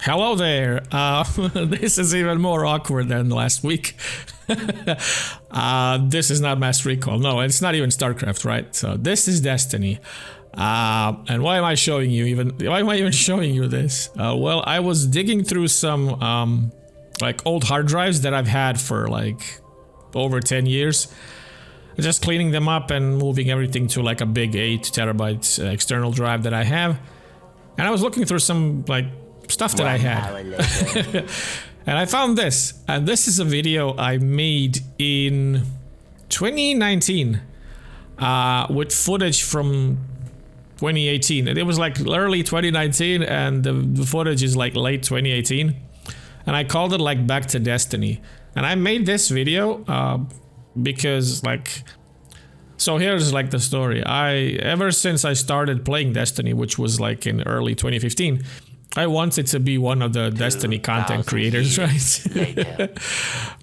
Hello there. This is even more awkward than last week. This is not Mass Recall. No, it's not even StarCraft, right? So this is Destiny. And why am I showing you why am I even showing you this? Well, I was digging through some like old hard drives that I've had for like over 10 years. Just cleaning them up and moving everything to like a big 8 terabyte external drive that I have. And I was looking through some like stuff that I had. And I found this. And this is a video I made in 2019 with footage from 2018. It was like early 2019 and the footage is like late 2018. And I called it like Back to Destiny. And I made this video because like, so here's like the story. Ever since I started playing Destiny, which was like in early 2015, I wanted to be one of the Destiny content creators, right?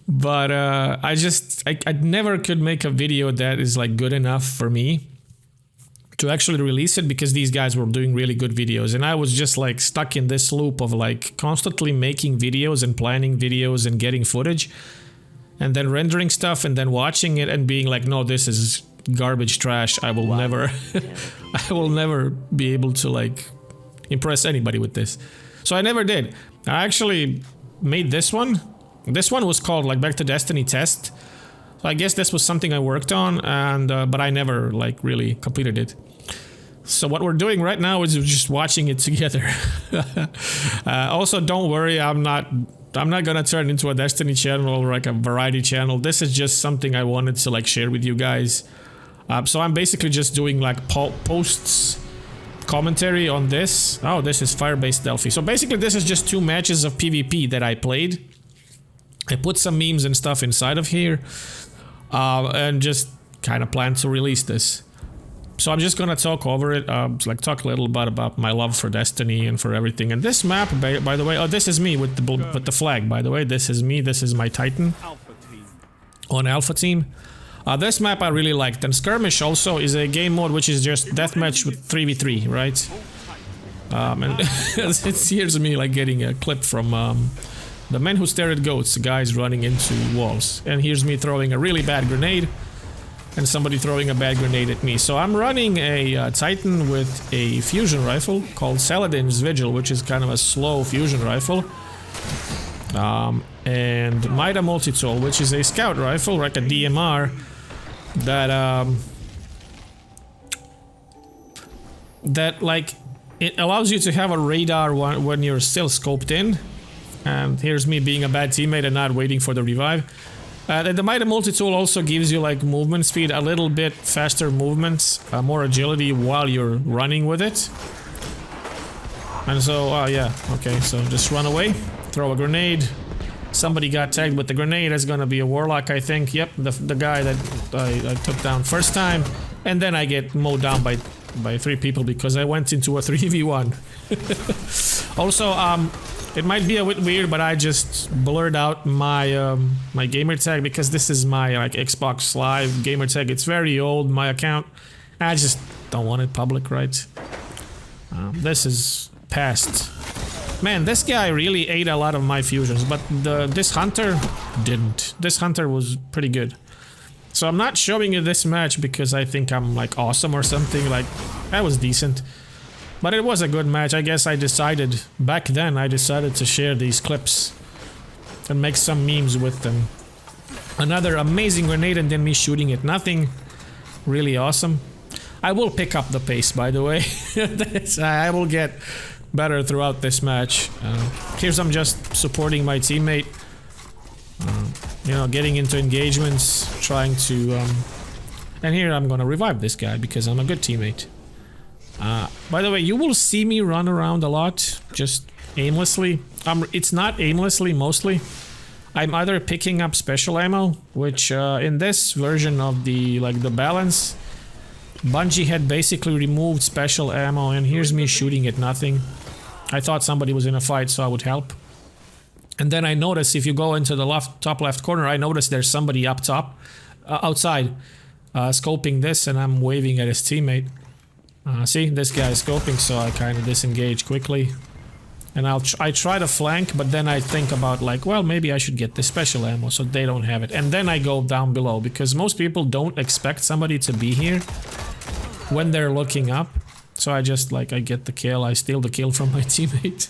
But I never could make a video that is like good enough for me to actually release it, because these guys were doing really good videos and I was just like stuck in this loop of like constantly making videos and planning videos and getting footage and then rendering stuff and then watching it and being like, no, this is garbage trash. I will never I will never be able to like impress anybody with this. So I never did. I actually made this one. This one was called like Back to Destiny Test. So I guess this was something I worked on, and but I never like really completed it. So what we're doing right now is just watching it together. Also, don't worry, I'm not gonna turn into a Destiny channel or like a variety channel. This is just something I wanted to like share with you guys. So I'm basically just doing like posts commentary on this. Oh, this is Firebase Delphi. So basically this is just 2 matches of PvP that I played. I put some memes and stuff inside of here and just kind of plan to release this. So I'm just gonna talk over it, like talk a little bit about my love for Destiny and for everything. And this map, by the way, oh, this is me with the flag, by the way. This is me, this is my Titan on Alpha Team. This map I really liked, and Skirmish also is a game mode which is just deathmatch with 3v3, right? And here's me like getting a clip from The Men Who Stare at Goats, guys running into walls. And here's me throwing a really bad grenade, and somebody throwing a bad grenade at me. So I'm running a Titan with a fusion rifle called Saladin's Vigil, which is kind of a slow fusion rifle. And Mida Multi-Tool, which is a scout rifle, like a DMR, that like it allows you to have a radar when you're still scoped in. And here's me being a bad teammate and not waiting for the revive. The Mida Multi-Tool also gives you like movement speed, a little bit faster movements, more agility while you're running with it. And so, oh yeah, okay, so just run away, throw a grenade. Somebody got tagged with the grenade. It's gonna be a warlock, I think. Yep, the guy that I took down first time. And then I get mowed down by 3 people because I went into a 3v1. Also, it might be a bit weird, but I just blurred out my my gamer tag because this is my like Xbox Live gamer tag. It's very old, my account. I just don't want it public, right? This is past. Man, this guy really ate a lot of my fusions, but this hunter didn't. This hunter was pretty good. So I'm not showing you this match because I think I'm like awesome or something. Like, that was decent. But it was a good match. I guess I decided, back then, I decided to share these clips and make some memes with them. Another amazing grenade and then me shooting it. Nothing really awesome. I will pick up the pace, by the way. I will get better throughout this match. Here's I'm just supporting my teammate. You know, getting into engagements, trying to... and here I'm gonna revive this guy because I'm a good teammate. By the way, you will see me run around a lot, just aimlessly. It's not aimlessly, mostly. I'm either picking up special ammo, which in this version of the balance, Bungie had basically removed special ammo, and here's me shooting at nothing. I thought somebody was in a fight, so I would help. And then I noticed, if you go into the top left corner, I noticed there's somebody up top, outside, scoping this, and I'm waving at his teammate. See, this guy is scoping, so I kind of disengage quickly. And I try to flank, but then I think about like, well, maybe I should get the special ammo so they don't have it. And then I go down below because most people don't expect somebody to be here when they're looking up. So I just like, I get the kill, I steal the kill from my teammate.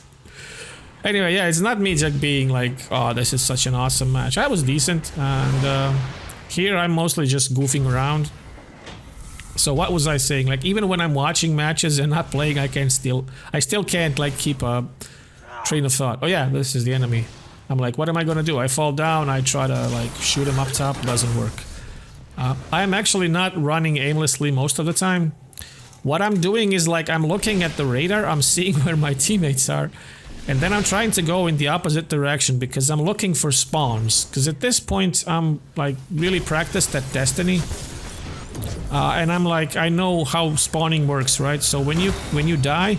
Anyway, yeah, it's not me just being like, oh, this is such an awesome match. I was decent, and here I'm mostly just goofing around. So what was I saying? Like, even when I'm watching matches and not playing, I still can't like keep a train of thought. Oh yeah, this is the enemy. I'm like, what am I gonna do? I fall down, I try to like shoot him up top, doesn't work. I'm actually not running aimlessly most of the time. What I'm doing is like, I'm looking at the radar, I'm seeing where my teammates are, and then I'm trying to go in the opposite direction because I'm looking for spawns. Because at this point, I'm like really practiced at Destiny. And I'm like, I know how spawning works, right? So when you die,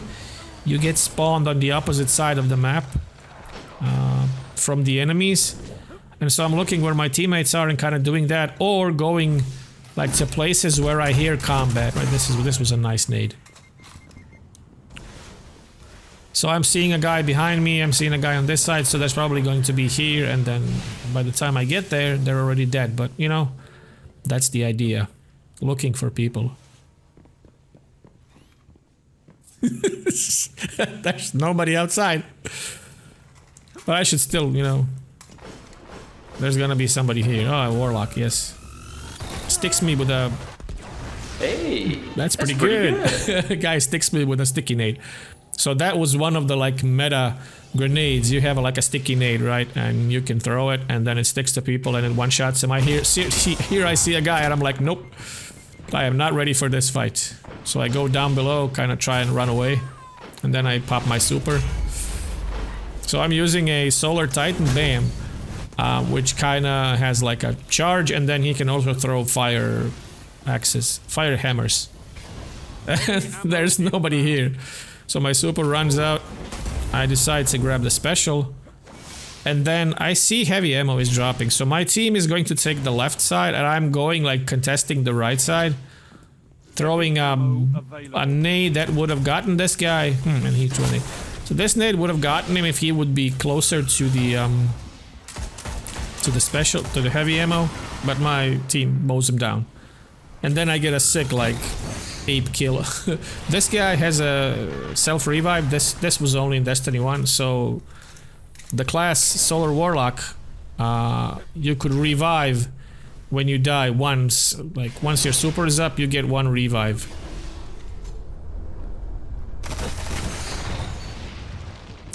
you get spawned on the opposite side of the map from the enemies. And so I'm looking where my teammates are and kind of doing that, or going like to places where I hear combat. Right? This was a nice nade. So I'm seeing a guy behind me, I'm seeing a guy on this side, so that's probably going to be here, and then by the time I get there, they're already dead. But you know, that's the idea. Looking for people. There's nobody outside. But I should still, you know... There's gonna be somebody here. Oh, a warlock, yes. Sticks me with a... Hey! That's pretty good. Guy sticks me with a sticky nade. So that was one of the like meta grenades. You have like a sticky nade, right? And you can throw it and then it sticks to people and it one-shots them. Here I see a guy and I'm like, nope. I am not ready for this fight. So I go down below, kind of try and run away. And then I pop my super. So I'm using a Solar Titan, bam. Which kind of has like a charge, and then he can also throw fire axes, fire hammers. There's nobody here. So my super runs out. I decide to grab the special. And then I see heavy ammo is dropping. So my team is going to take the left side, and I'm going like contesting the right side. Throwing a nade that would have gotten this guy. And he threw a nade. So this nade would have gotten him if he would be closer to the special, to the heavy ammo. But my team mows him down. And then I get a sick like ape kill. This guy has a self-revive. This was only in Destiny 1, so the class Solar Warlock, you could revive when you die once. Like once your super is up, you get one revive.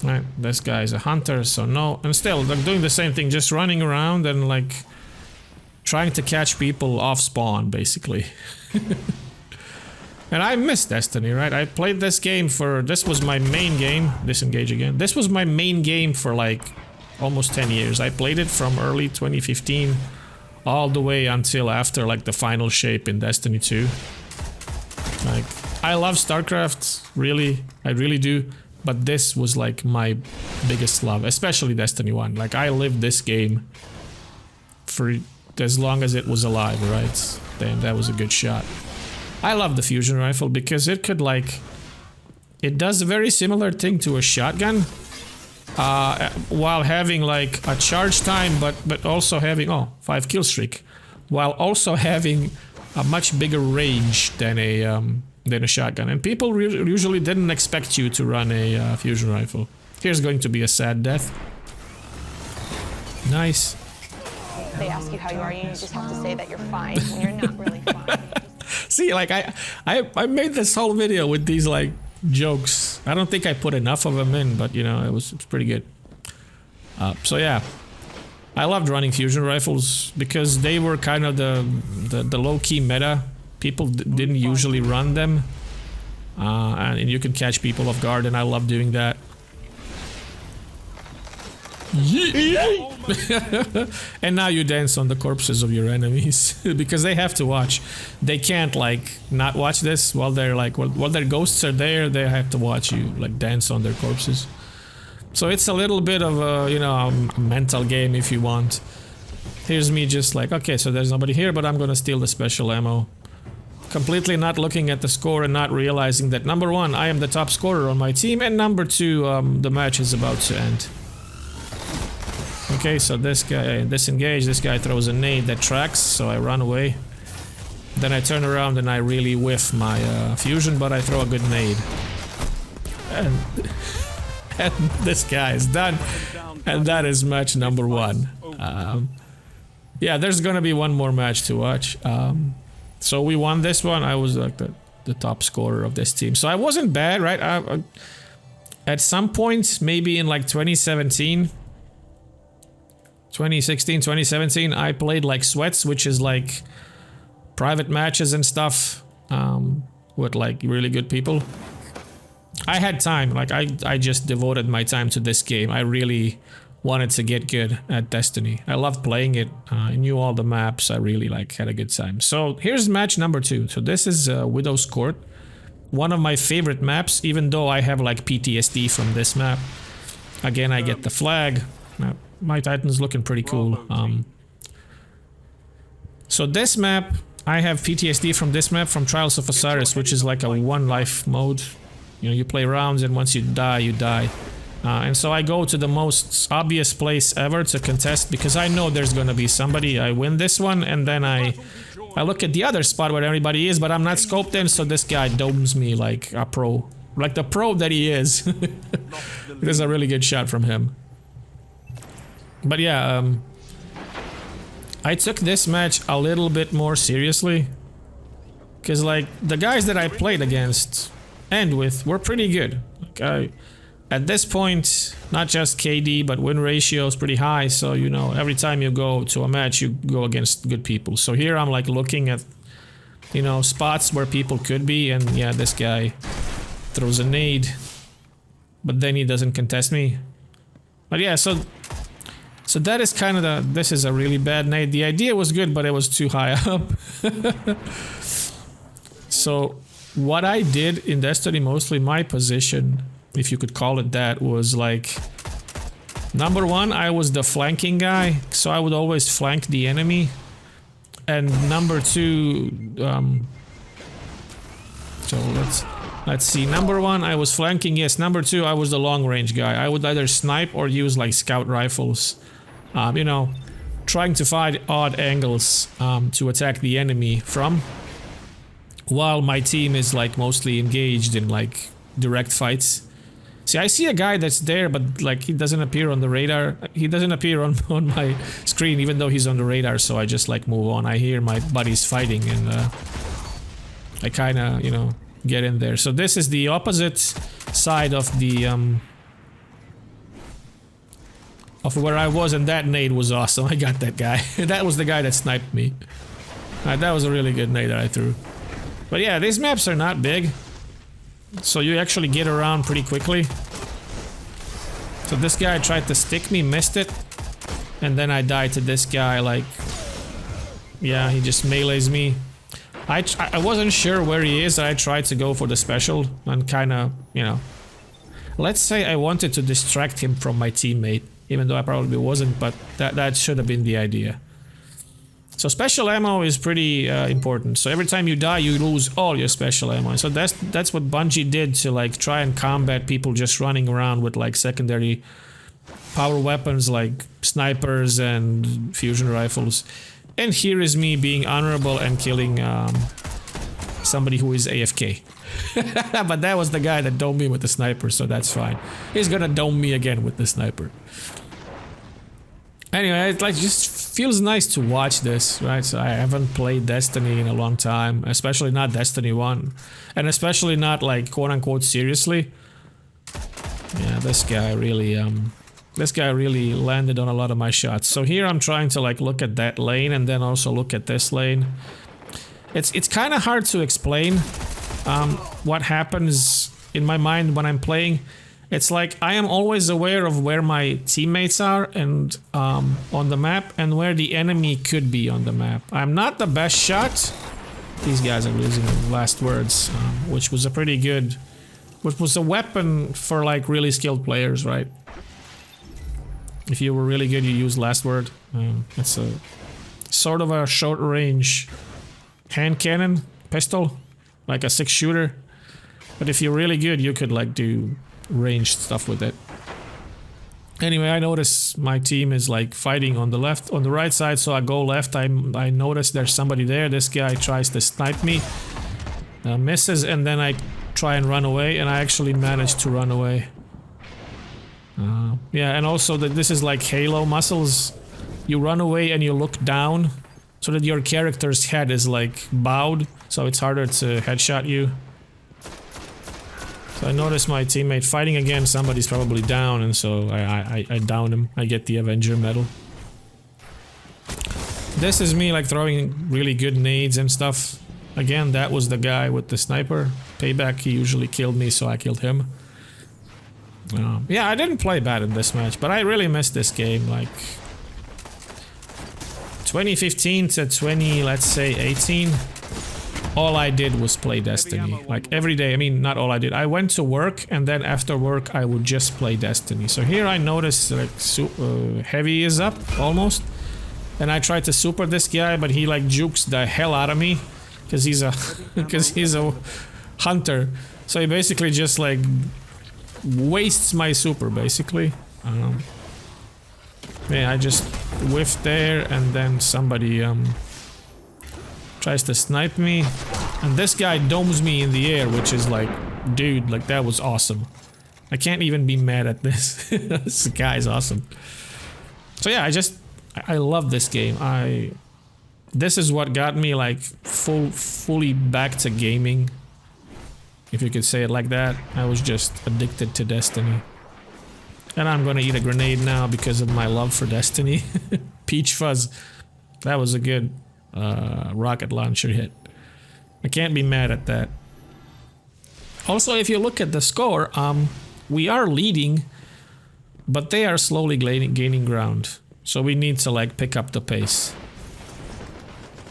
Right, this guy is a hunter, so no. And still, they're doing the same thing, just running around and like trying to catch people off spawn, basically. And I miss Destiny, right? I played this game for... This was my main game. Disengage again. This was my main game for like almost 10 years. I played it from early 2015 all the way until after like the final shape in Destiny 2. Like, I love StarCraft, really. I really do. But this was like my biggest love, especially Destiny 1. Like, I lived this game for as long as it was alive, right? Damn, that was a good shot. I love the fusion rifle because it could like... It does a very similar thing to a shotgun. While having like a charge time, but also having... Oh, 5 kill streak. While also having a much bigger range than a shotgun. And people usually didn't expect you to run a fusion rifle. Here's going to be a sad death. Nice. They ask you how you are, you just have to say that you're fine when you're not really fine. See, like I made this whole video with these like jokes. I don't think I put enough of them in, but you know, it was pretty good. So yeah, I loved running fusion rifles because they were kind of the low-key meta. People didn't usually run them, and you can catch people off guard, and I love doing that. And now you dance on the corpses of your enemies because they have to watch. They can't like not watch this while they're like while their ghosts are there. They have to watch you like dance on their corpses. So it's a little bit of a, you know, a mental game if you want. Here's me just like, okay, so there's nobody here, but I'm gonna steal the special ammo. completely not looking at the score and not realizing that number one, I am the top scorer on my team, and number two, the match is about to end. Okay, so this guy disengaged, this guy throws a nade that tracks, so I run away. Then I turn around and I really whiff my fusion, but I throw a good nade. And, and this guy is done. And that is match number one. Yeah, there's gonna be one more match to watch. So we won this one. I was like the top scorer of this team. So I wasn't bad, right? At some point, maybe in like 2017, 2016, 2017, I played like Sweats, which is like private matches and stuff with like really good people. I had time, like I just devoted my time to this game. I really wanted to get good at Destiny. I loved playing it. I knew all the maps. I really like had a good time. So here's match number 2. So this is Widow's Court, one of my favorite maps, even though I have like PTSD from this map. Again, I get the flag. My Titan's looking pretty cool. So this map, I have PTSD from this map, from Trials of Osiris, which is like a one life mode. You know, you play rounds and once you die, you die. And so I go to the most obvious place ever to contest because I know there's gonna be somebody. I win this one and then I look at the other spot where everybody is, but I'm not scoped in, so this guy domes me like a pro. Like the pro that he is. There's a really good shot from him. But yeah, I took this match a little bit more seriously. Because like, the guys that I played against and with were pretty good. Like, at this point, not just KD, but win ratio is pretty high, so you know, every time you go to a match, you go against good people. So here I'm like looking at, you know, spots where people could be, and yeah, this guy throws a nade, but then he doesn't contest me. But yeah, so that is kind of this is a really bad nade. The idea was good, but it was too high up. So what I did in Destiny, mostly my position, if you could call it that, was like, number one, I was the flanking guy, so I would always flank the enemy. And number two, so let's see, number one, I was flanking, yes. Number two, I was the long range guy. I would either snipe or use like scout rifles, you know, trying to find odd angles to attack the enemy from, while my team is like mostly engaged in like direct fights. See, I see a guy that's there, but like he doesn't appear on the radar. He doesn't appear on my screen, even though he's on the radar, so I just like move on. I hear my buddies fighting and I kind of, you know, get in there. So this is the opposite side of the of where I was, and that nade was awesome. I got that guy. That was the guy that sniped me. That was a really good nade that I threw. But yeah, these maps are not big, so you actually get around pretty quickly. So this guy tried to stick me, missed it, and then I died to this guy. Like, yeah, he just melees me. I wasn't sure where he is. I tried to go for the special and kind of, you know, let's say I wanted to distract him from my teammate, even though I probably wasn't, but that should have been the idea. So special ammo is pretty important. So every time you die, you lose all your special ammo. So that's what Bungie did to like try and combat people just running around with like secondary power weapons like snipers and fusion rifles. And here is me being honorable and killing somebody who is AFK. But that was the guy that domed me with the sniper, so that's fine. He's gonna dome me again with the sniper. Anyway, it like just feels nice to watch this, right? So I haven't played Destiny in a long time, especially not Destiny 1, and especially not like quote-unquote seriously. Yeah, this guy really landed on a lot of my shots. So here I'm trying to like look at that lane and then also look at this lane. It's kind of hard to explain what happens in my mind when I'm playing. It's like I am always aware of where my teammates are and on the map, and where the enemy could be on the map. I'm not the best shot. These guys are losing last words, which was a pretty good, which was a weapon for like really skilled players, right? If you were really good, you use last word. It's a sort of a short range hand cannon, pistol, like a 6-shooter. But if you're really good, you could like do ranged stuff with it. Anyway, I notice my team is like fighting on the left, on the right side, so I go left. I notice there's somebody there. This guy tries to snipe me, misses, and then I try and run away, and I actually managed to run away. Yeah, and also that this is like Halo muscles. You run away and you look down, so that your character's head is like bowed, so it's harder to headshot you. So I noticed my teammate fighting again, somebody's probably down, and so I down him. I get the Avenger medal. This is me like throwing really good nades and stuff. Again, that was the guy with the sniper. Payback, he usually killed me, so I killed him. Yeah, I didn't play bad in this match, but I really missed this game. Like 2015 to 20, let's say 18. All I did was play Destiny, like every day. I mean, not all I did. I went to work, and then after work I would just play Destiny. So here I noticed like heavy is up almost, and I tried to super this guy, but he like jukes the hell out of me because he's a hunter. So he basically just like wastes my super basically. Yeah, I just whiffed there, and then somebody tries to snipe me, and this guy domes me in the air, which is like, dude, like that was awesome. I can't even be mad at this. This guy's awesome. So yeah, I love this game. This is what got me like fully back to gaming, if you could say it like that. I was just addicted to Destiny. And I'm gonna eat a grenade now because of my love for Destiny. Peach Fuzz. That was a good rocket launcher hit. I can't be mad at that. Also, if you look at the score, we are leading, but they are slowly gaining ground. So we need to like pick up the pace.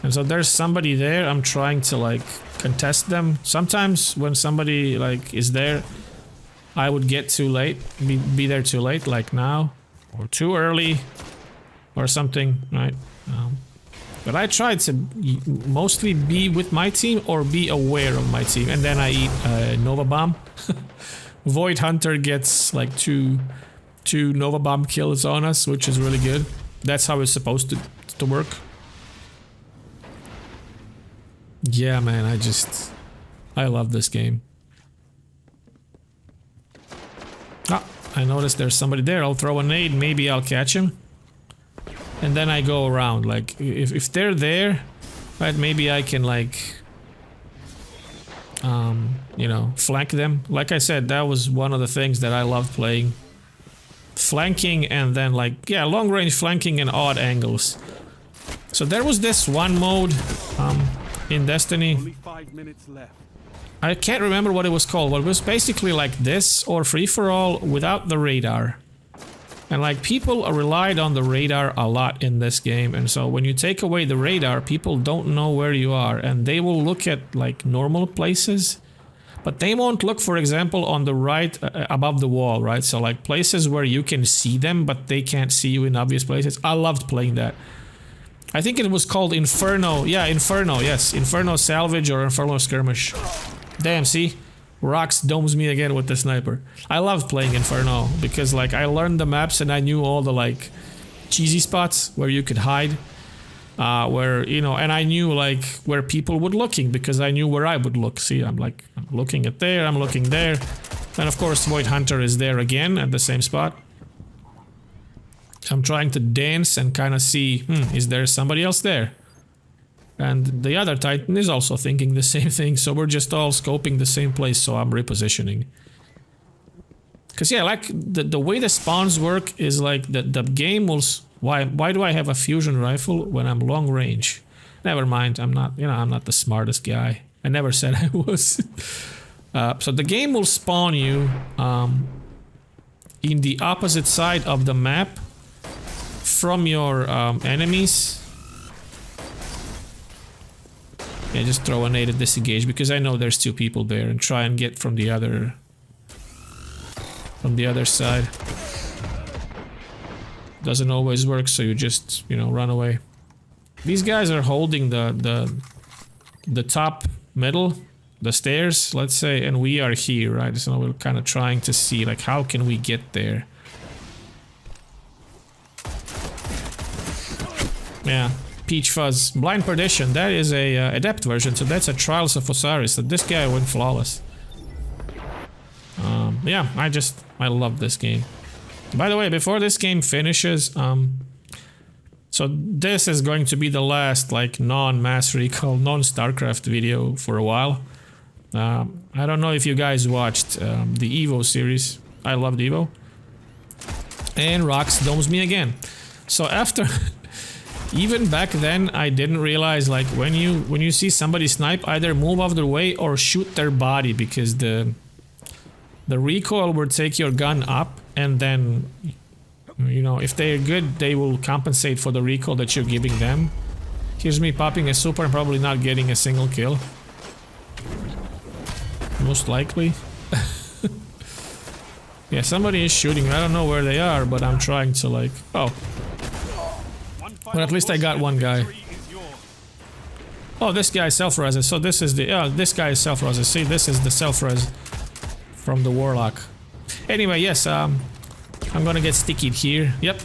And so there's somebody there. I'm trying to like contest them. Sometimes when somebody like is there, I would get too late, be there too late, like now, or too early, or something, right? But I tried to mostly be with my team or be aware of my team, and then I eat Nova Bomb. Void Hunter gets like two Nova Bomb kills on us, which is really good. That's how it's supposed to work. Yeah, man, I love this game. Ah, I noticed there's somebody there. I'll throw a nade, maybe I'll catch him. And then I go around, like, if they're there, right, maybe I can, like, you know, flank them. Like I said, that was one of the things that I loved playing. Flanking and then, like, yeah, long-range flanking and odd angles. So there was this one mode, in Destiny. Only 5 minutes left. I can't remember what it was called, but it was basically like this, or free-for-all without the radar. And like people relied on the radar a lot in this game, and so when you take away the radar, people don't know where you are, and they will look at like normal places, but they won't look, for example, on the right above the wall, right? So like places where you can see them, but they can't see you in obvious places. I loved playing that. I think it was called Inferno. Yeah, Inferno, yes. Inferno Salvage or Inferno Skirmish. Damn, see? Rox domes me again with the sniper. I loved playing Inferno because like I learned the maps and I knew all the like cheesy spots where you could hide. Where, you know, and I knew like where people would looking because I knew where I would look. See, I'm looking at there, I'm looking there. And of course Void Hunter is there again at the same spot. I'm trying to dance and kind of see, is there somebody else there? And the other Titan is also thinking the same thing, so we're just all scoping the same place, so I'm repositioning. Cause yeah, like the way the spawns work is like the game will... Why do I have a fusion rifle when I'm long range? Never mind, I'm not, you know, I'm not the smartest guy. I never said I was. So the game will spawn you in the opposite side of the map from your enemies. Yeah, just throw a nade at disengage because I know there's two people there and try and get from the other side. Doesn't always work, so you just, you know, run away. These guys are holding the top middle, the stairs, let's say, and we are here, right? So we're kind of trying to see, like, how can we get there? Yeah, Peach Fuzz. Blind Perdition, that is a Adept version, so that's a Trials of Osiris. So this guy went flawless. Yeah, I love this game. By the way, before this game finishes, so this is going to be the last, like, non-Mass Recall, non-StarCraft video for a while. I don't know if you guys watched the Evo series. I loved Evo. And Rox domes me again. So after... even back then, I didn't realize, like, when you see somebody snipe, either move out of their way or shoot their body, because the recoil will take your gun up, and then, you know, if they're good, they will compensate for the recoil that you're giving them. Here's me popping a super and probably not getting a single kill. Most likely. Yeah, somebody is shooting. I don't know where they are, but I'm trying to, like... Oh. Well, at least I got one guy. Oh, this guy self-reses. So this is the... Yeah, this guy is self-reses. See, this is the self-res from the Warlock. Anyway, yes, I'm gonna get stickied here. Yep.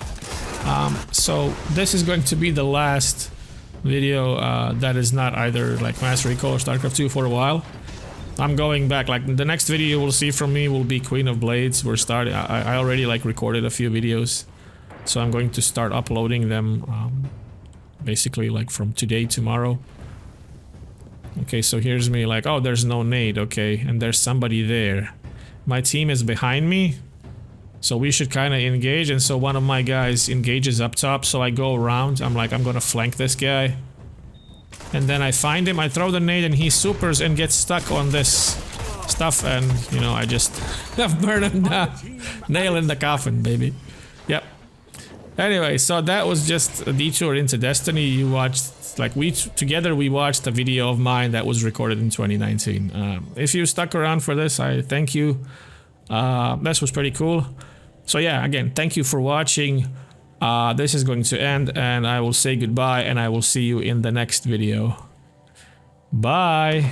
So this is going to be the last video that is not either, like, Mass Recall or StarCraft 2 for a while. I'm going back, like, the next video you will see from me will be Queen of Blades. We're starting... I already, like, recorded a few videos. So I'm going to start uploading them, basically, like, from today, tomorrow. Okay, so here's me, like, oh, there's no nade, okay, and there's somebody there. My team is behind me, so we should kind of engage, and so one of my guys engages up top, so I go around, I'm like, I'm gonna flank this guy. And then I find him, I throw the nade, and he supers and gets stuck on this stuff, and, you know, I just have burned him down. Nail in the coffin, baby. Yep. Anyway, so that was just a detour into Destiny. You watched, like, together we watched a video of mine that was recorded in 2019. If you stuck around for this, I thank you. This was pretty cool. So yeah, again, thank you for watching. This is going to end, and I will say goodbye, and I will see you in the next video. Bye!